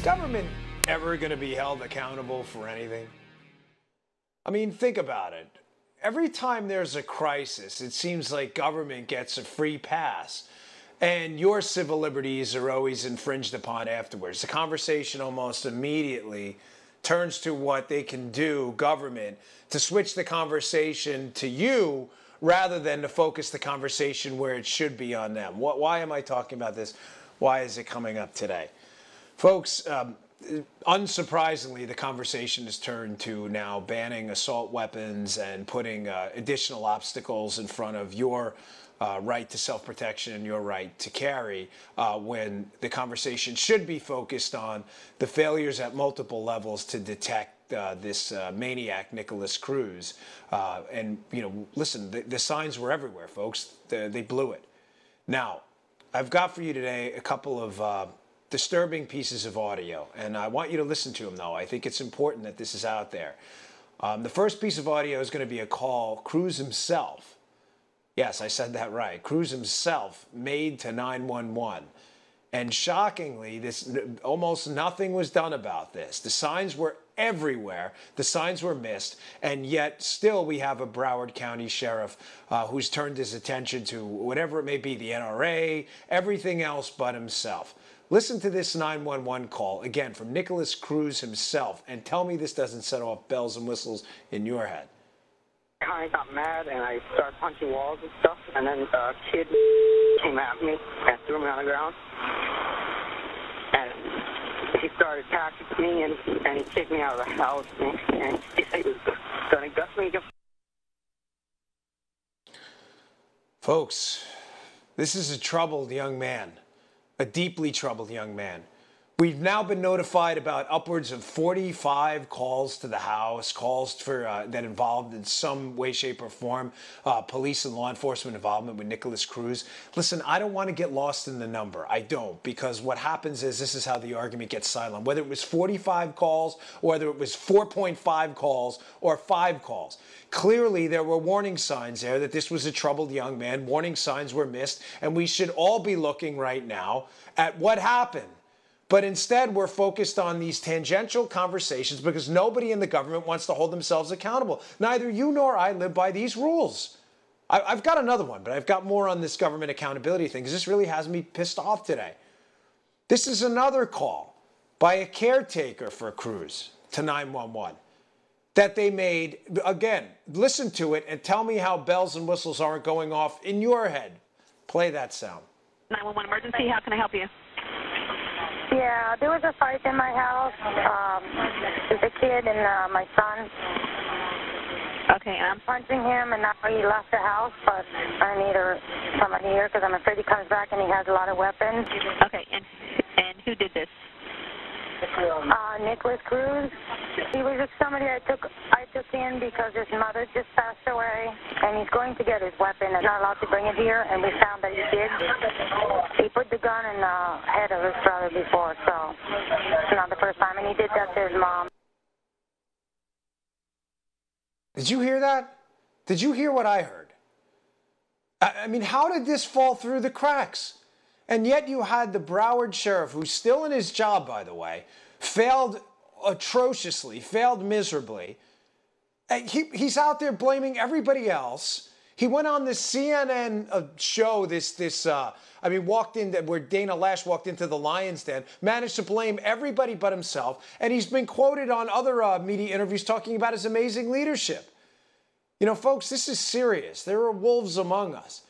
government ever going to be held accountable for anything? I mean, think about it. Every time there's a crisis, it seems like government gets a free pass, and your civil liberties are always infringed upon afterwards. The conversation almost immediately turns to what they can do, government, to switch the conversation to you rather than to focus the conversation where it should be on them. Why am I talking about this? Why is it coming up today? Folks, unsurprisingly, the conversation has turned to now banning assault weapons and putting additional obstacles in front of your right to self-protection and your right to carry, when the conversation should be focused on the failures at multiple levels to detect this maniac, Nikolas Cruz. And, you know, listen, the signs were everywhere, folks. They blew it. Now, I've got for you today a couple of disturbing pieces of audio, and I want you to listen to them, though. I think it's important that this is out there. The first piece of audio is going to be a call Cruz himself, yes, I said that right, Cruz himself made to 911. And shockingly, almost nothing was done about this. The signs were everywhere. The signs were missed. And yet still we have a Broward County sheriff who's turned his attention to whatever it may be, the NRA, everything else but himself. Listen to this 911 call, again, from Nikolas Cruz himself, and tell me this doesn't set off bells and whistles in your head. I got mad and I started punching walls and stuff, and then a kid came at me and threw me on the ground. And he started attacking me, and he kicked me out of the house, and he said he was going to gut me. Folks, this is a troubled young man, a deeply troubled young man. We've now been notified about upwards of 45 calls to the house, calls for that involved in some way, shape, or form police and law enforcement involvement with Nikolas Cruz. Listen, I don't want to get lost in the number. I don't, because what happens is this is how the argument gets silent. Whether it was 45 calls, or whether it was 4.5 calls, or 5 calls. Clearly, there were warning signs there that this was a troubled young man. Warning signs were missed, and we should all be looking right now at what happened. But instead, we're focused on these tangential conversations because nobody in the government wants to hold themselves accountable. Neither you nor I live by these rules. I've got another one, but I've got more on this government accountability thing because this really has me pissed off today. This is another call by a caretaker for Cruz to 911 that they made. Again, listen to it and tell me how bells and whistles aren't going off in your head. Play that sound. 911 emergency, how can I help you? Yeah, there was a fight in my house with a kid and my son. Okay, I'm punching him, and now he left the house, but I need somebody here because I'm afraid he comes back and he has a lot of weapons. Okay, and who did this? Nikolas Cruz. He was just somebody I took in because his mother just passed away, and he's going to get his weapon. He's not allowed to bring it here, and we found that he did. He put the gun in the head of his brother before, so it's not the first time, and he did that to his mom. Did you hear that? Did you hear what I heard? I mean, how did this fall through the cracks? And yet you had the Broward sheriff, who's still in his job, by the way, failed atrociously, failed miserably. And he's out there blaming everybody else. He went on this CNN show, walked in where Dana Lash walked into the Lion's Den, managed to blame everybody but himself, and he's been quoted on other media interviews talking about his amazing leadership. You know, folks, this is serious. There are wolves among us.